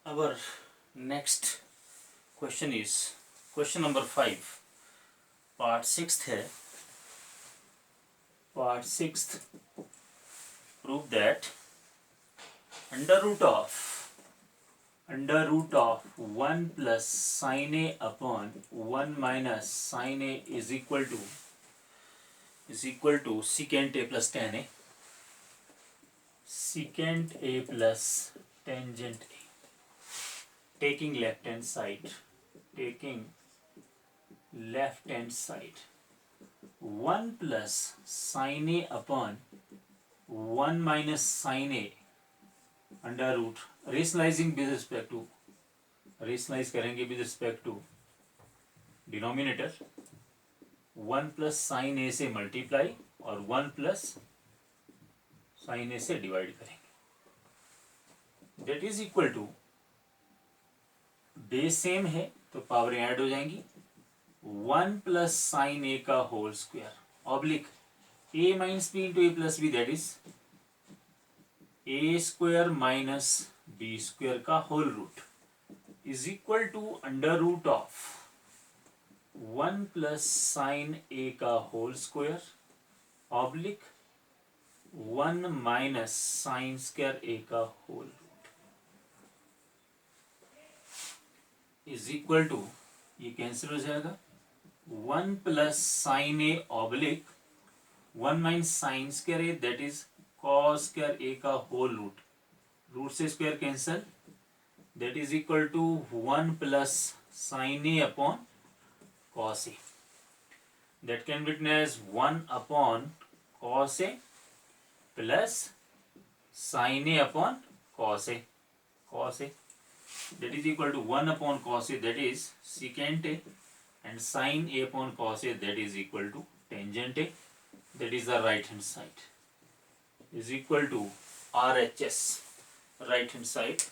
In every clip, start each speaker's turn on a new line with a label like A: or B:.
A: Our next question is question number 5, part 6th है. Part 6th, prove that under root of 1 plus sin a upon 1 minus sin a is equal to secant a plus tan a, secant a plus tangent a. Taking left hand side, 1 plus sin a upon 1 minus sin a under root, rationalizing with respect to, rationalize करेंगे with respect to denominator, 1 plus sine A से multiply और 1 plus sine A से divide करेंगे. That is equal to, base same है तो power add हो जाएंगी, 1 plus sine A का whole square oblique A minus B into A plus B, that is A square minus B square का whole root is equal to under root of 1 plus sine A का whole square oblique 1 minus sine square A का whole root is equal to, ये cancel हो जाएगा, 1 plus sine A oblique 1 minus sine square A, that is cos square A का whole root, root से square cancel, that is equal to 1 plus sine A upon cos A, that can be written as 1 upon cos A plus sine A upon cos A, that is equal to 1 upon cos A, that is secant A, and sin a upon cos a, that is equal to tangent a, that is the right hand side, is equal to RHS, right hand side.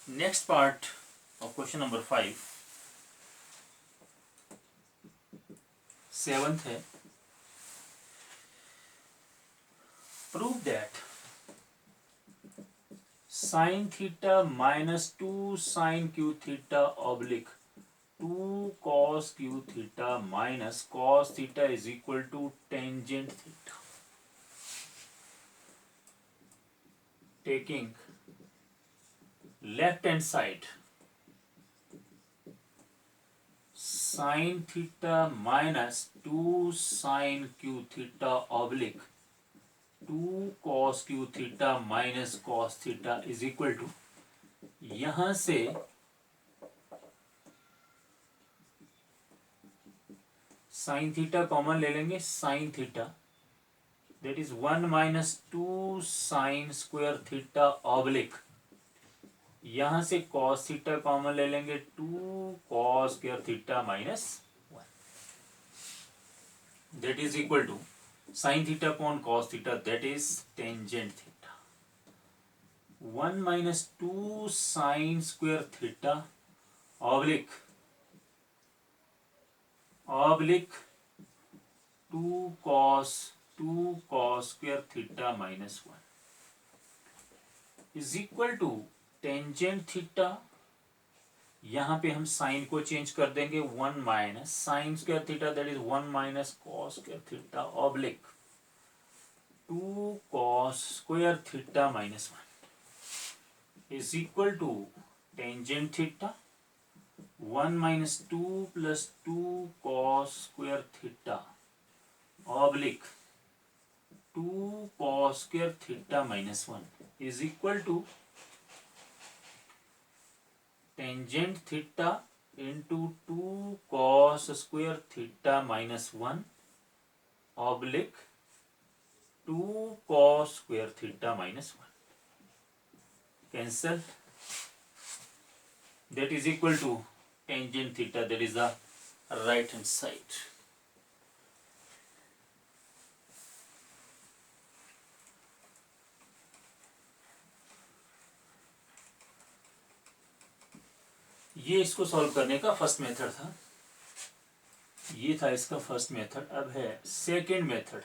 A: Next part of question number 5, 7th है, prove that sin theta minus 2 sin q theta oblique 2 cos q theta minus cos theta is equal to tangent theta. Taking left hand side, sin theta minus 2 sin q theta oblique 2 cos q theta minus cos theta is equal to, यहां से sin theta common ले लेंगे, sin theta that is 1 minus 2 sin square theta oblique, यहां से cos theta common ले लेंगे, 2 cos square theta minus 1, that is equal to sin theta upon cos theta, that is tangent theta, 1 minus 2 sin square theta oblique 2 cos square theta minus 1 is equal to tangent theta. यहां पे हम sign को change कर देंगे, 1 minus sine square theta, that is 1 minus cos square theta oblique 2 cos square theta minus 1 is equal to tangent theta 1 minus 2 plus 2 cos square theta oblique 2 cos square theta minus 1 is equal to tangent theta into 2 cos square theta minus 1 oblique 2 cos square theta minus 1, cancel, that is equal to tangent theta, that is the right hand side. ये इसको solve करने का first method था, ये था इसका first method. अब है second method.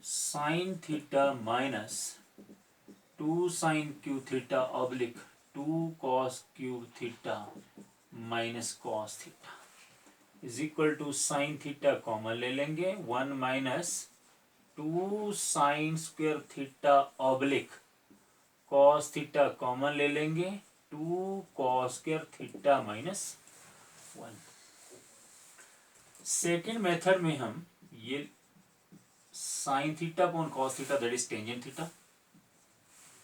A: Sine theta minus 2 sine cube theta oblique 2 cos cube theta minus cos theta is equal to sine theta common ले लेंगे, 1 minus 2 sine square theta oblique cos theta common ले लेंगे, 2 cos square theta minus 1। Second method में हम ये sine theta upon cos theta that is tangent theta,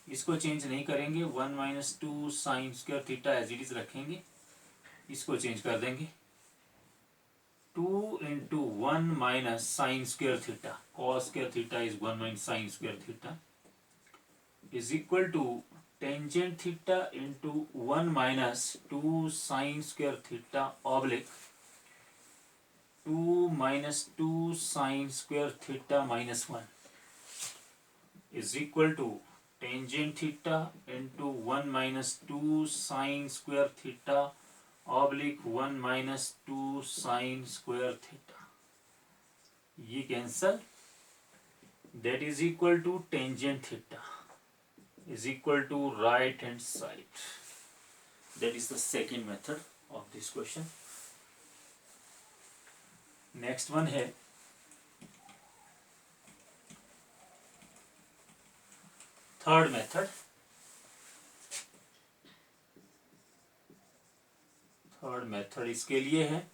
A: इसको change नहीं करेंगे, 1 minus 2 sine square theta as it is रखेंगे, इसको चेंज कर देंगे, 2 into 1 minus sine square theta, cos square theta is 1 minus sine square theta is equal to tangent theta into 1 minus 2 sine square theta oblique 2 minus 2 sine square theta minus 1 is equal to tangent theta into 1 minus 2 sine square theta oblique 1 minus 2 sine square theta, ये cancel, that is equal to tangent theta is equal to right hand side. That is the second method of this question. Next one है third method. Third method इसके लिए है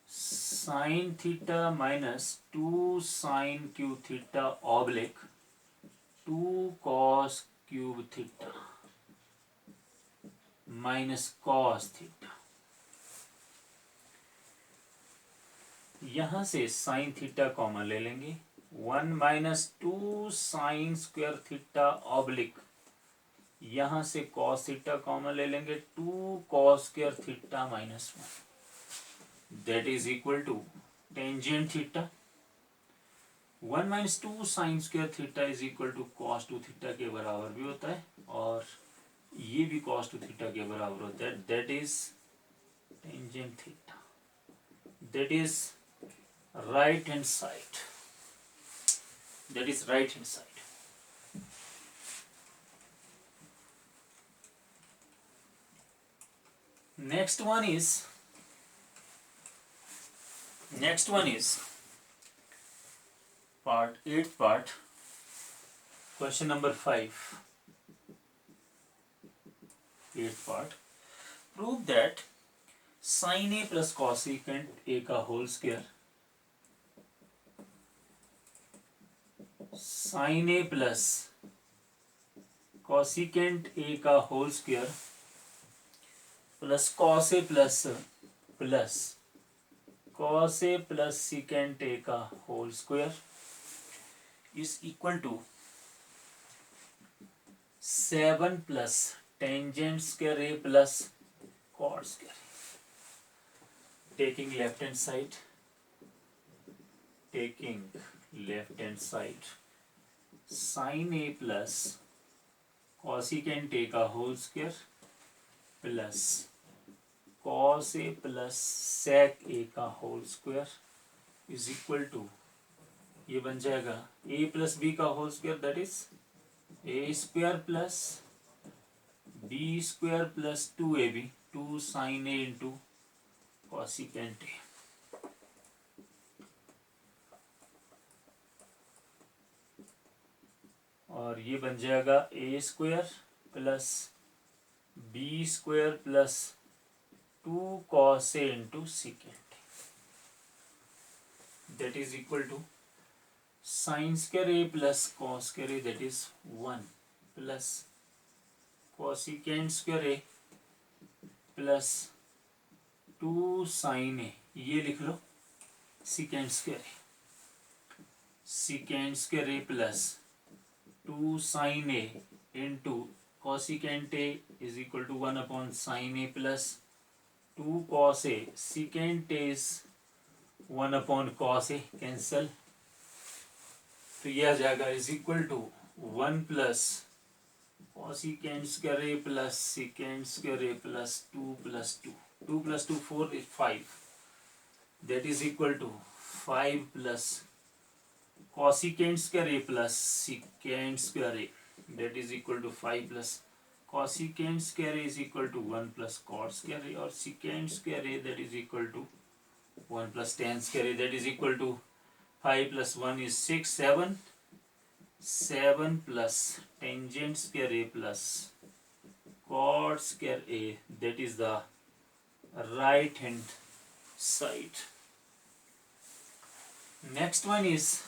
A: sine theta minus 2 sine cube theta oblique 2 cos cube theta minus cos theta, यहां से sine theta common ले लेंगे, 1 minus 2 sine square theta oblique, यहां से cos थीटा कॉमन ले लेंगे, 2 cos square theta minus 1 that is equal to tangent theta 1 minus 2 sine square theta is equal to cos 2 theta के बराबर भी होता है, और ये भी कॉस 2 थीटा के बराबर होता है, that is tangent theta, that is right hand side, that is right hand side. Next one is part 8th part, question number 5, 8th part, prove that sin a plus cosecant a का whole square, sin a plus cosecant a का whole square plus cos a प्लस cos a प्लस secant a का whole square is equal to 7 plus tangent square a plus cot square a. Taking left hand side, sin a plus cosecant a का whole square plus cos a plus sec a का whole square is equal to, ये बन जाएगा a plus B का whole square that is A square plus B square plus 2ab 2 sine A into cosecant A, और ये बन जाएगा A square plus B square plus 2 cos A into secant, that is equal to sine square A plus cos square A that is 1 plus cosecant square A plus 2 sine A, ये लिख लो secant square A plus 2 sine A into cosecant A is equal to 1 upon sine A plus 2 cos A, secant A is 1 upon cos A, cancel, तो यह आ जाएगा is equal to 1 plus cosecant square a plus secant square a plus 2 plus 2. 2 plus 2 4 is 5. That is equal to 5 plus cosecant square a plus secant square a. That is equal to 5 plus cosecant square a is equal to 1 plus cot square a, or secant square a that is equal to 1 plus tan square a, that is equal to 5 plus 1 is 6, 7. 7 plus tangent square a plus cot square a, that is the right hand side. Next one is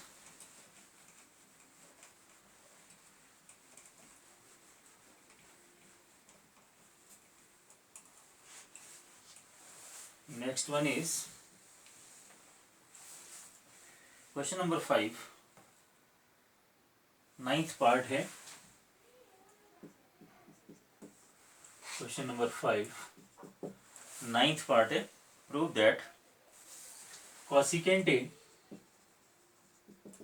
A: question number 5, ninth part है. Question number 5 ninth part है. Prove that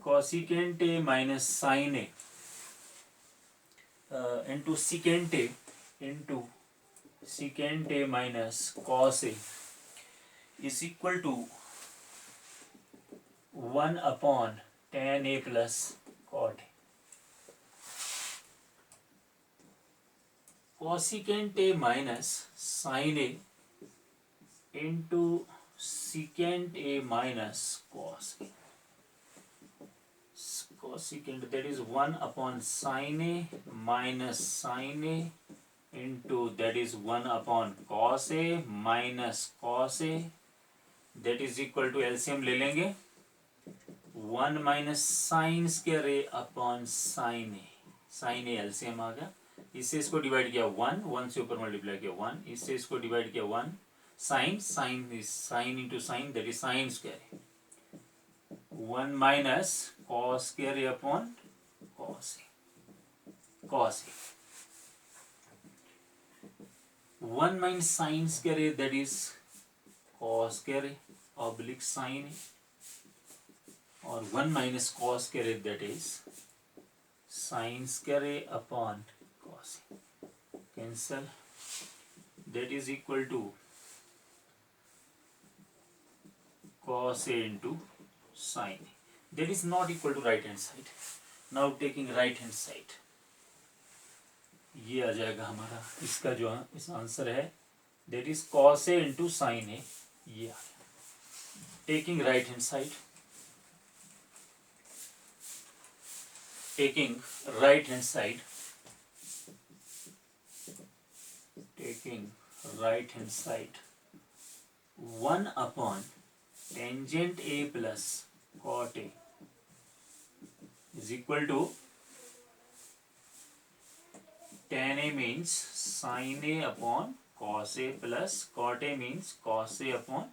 A: cosecant a minus sin a into secant a minus cos a is equal to 1 upon tan a plus cot a. Cosecant a minus sin a into secant a minus cos a. Cosecant, that is 1 upon sin a minus sin a into, that is 1 upon cos a minus cos a, that is equal to LCM ले लेंगे 1 minus sin square a upon sin a. sin a LCM आ गया. इससे इसको divide किया 1, 1 से ऊपर multiply किया 1, इससे इसको डिवाइड किया 1. sin into sin, that is sin square a. 1 minus cos square a upon cos a. 1 minus sin square a, that is cos square a oblique sin a, or 1 minus cos square a, that is sin square a upon cos a. Cancel. That is equal to cos a into sin a. That is not equal to right hand side. Now taking right hand side, ये आ जाएगा हमारा, इसका जो इस answer है that is cos a into sin a. ये आ गया. Taking right hand side, taking right hand side 1 upon tangent a plus cot a is equal to tan a means sin a upon cos a plus cot a means cos a upon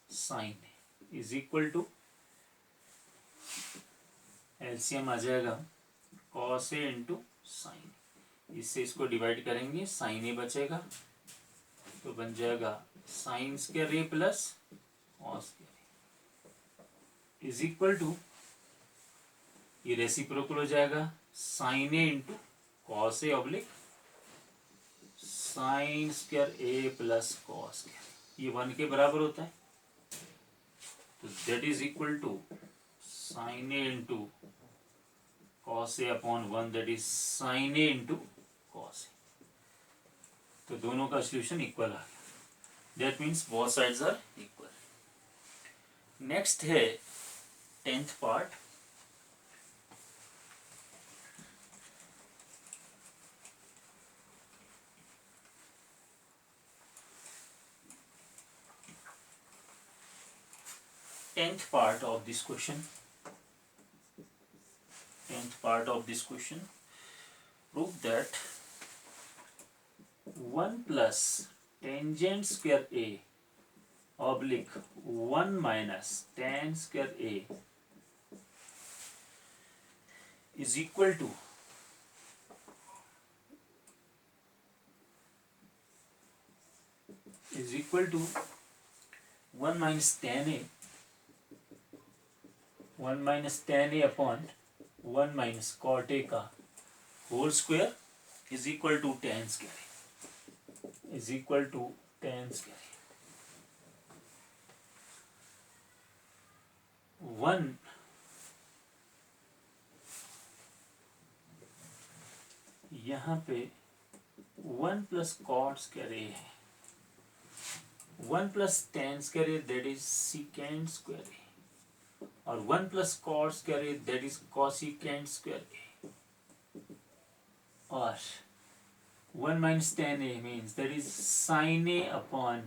A: sin a is equal to LCM आ जाएगा cos a into sin a. इससे इसको divide करेंगे, sin a बचेगा तो बन जाएगा sin square a plus cos square a is equal to, ये reciprocal हो जाएगा sin a into cos a oblique sin square a plus cos square. ये 1 के बराबर होता है तो that is equal to sin a into cos a upon 1, that is sin a into cos a. तो दोनों का सोल्यूशन इक्वल आ गया. That means both sides are equal. Next है 10th part. Tenth part of this question. Prove that 1 plus tangent square a oblique 1 minus tan square a is equal to 1 minus tan a upon 1 minus cot A का whole square is equal to tan square is equal to tan square. 1 यहाँ पे 1 plus cot square A है, 1 plus tan square A that is secant square A, और 1 plus cot square A that is cosecant square A, और 1 minus tan a means that is sin a upon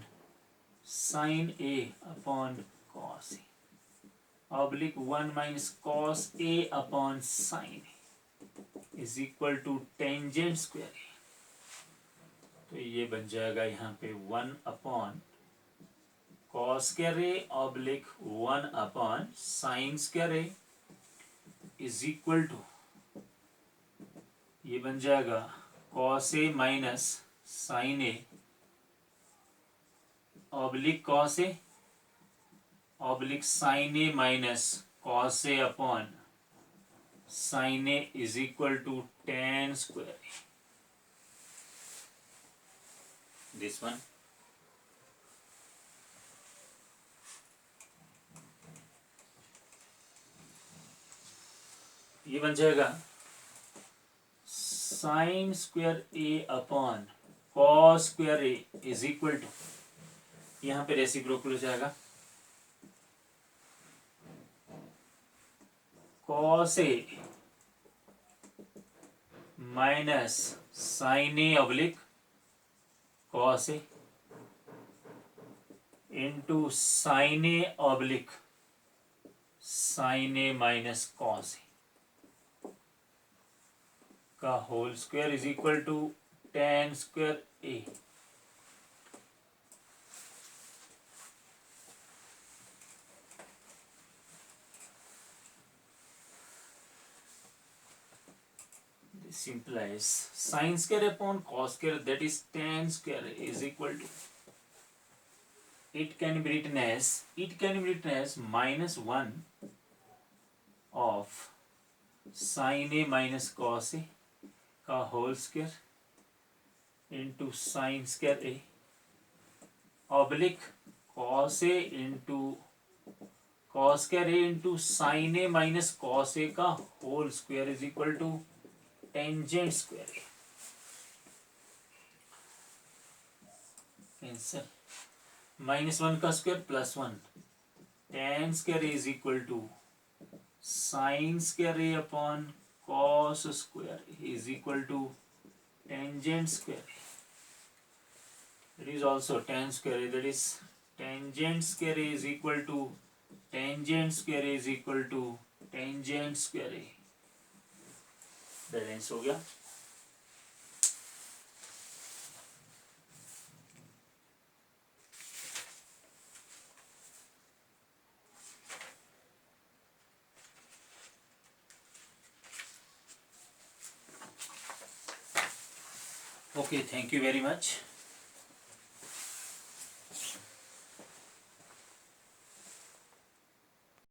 A: cos a oblique 1 minus cos a upon sin a is equal to tangent square a। तो ये बन जाएगा यहाँ पे 1 upon cos square a oblique 1 upon sin square a is equal to, ये बन जाएगा cos a minus sin a oblique cos a oblique sin a minus cos a upon sin a is equal to tan square a। This one ये बन जाएगा sin square a upon cos square a is equal to, यहाँ पे reciprocal हो जाएगा cos a minus sin a oblique cos a into sin a oblique sin a minus cos a का whole square is equal to tan square a। This implies sin square upon cos square that is tan square is equal to, it can be written as minus 1 of sin a minus cos a का whole square into sine square A oblique cos a into cos square A into sine A minus cos a का whole square is equal to tangent square A. Answer -1 का स्क्वायर plus 1 tan square is equal to sine square A upon cos square is equal to tangent square, that is also tan square, that is tangent square is equal to tangent square is equal to tangent square। Balance हो गया। Okay, thank you very much.